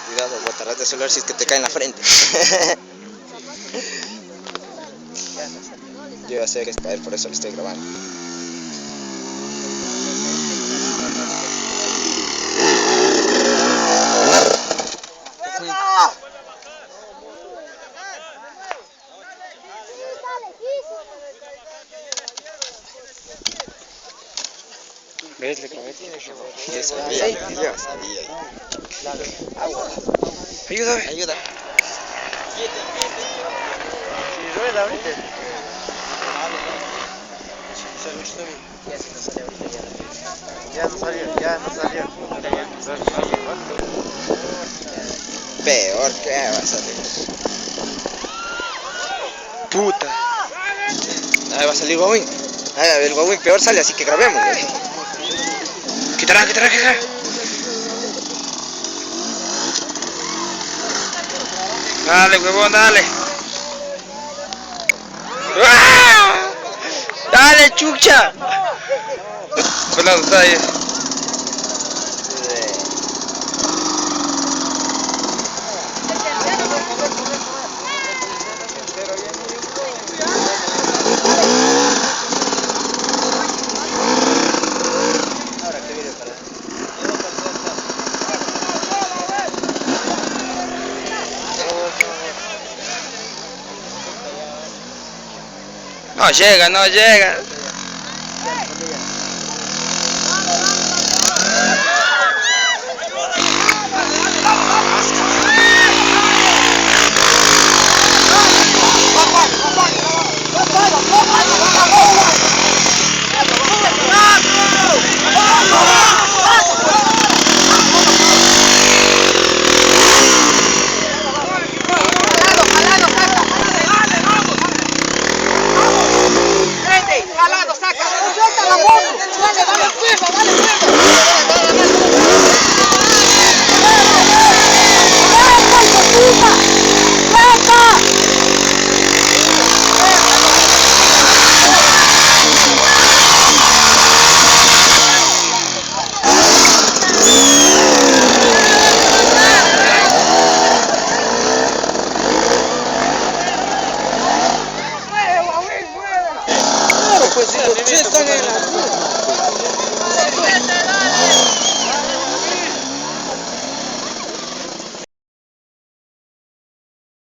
Cuidado, botarás de celular si es que te cae en la frente. Yo ya sé que es para él, por eso le estoy grabando. ¿Ves? Le grabé. Yo sabía. Ayúdame. Ayuda. Si rueda ahorita. Ya no salió. Peor que va a salir. Puta. Ahí va a salir Huawei. El Huawei peor sale, así que grabemos. Quítala. Dale, huevón, dale. ¡Ah! Dale, chucha. Pelado, está ahí. No llega. Pues si los tres están en la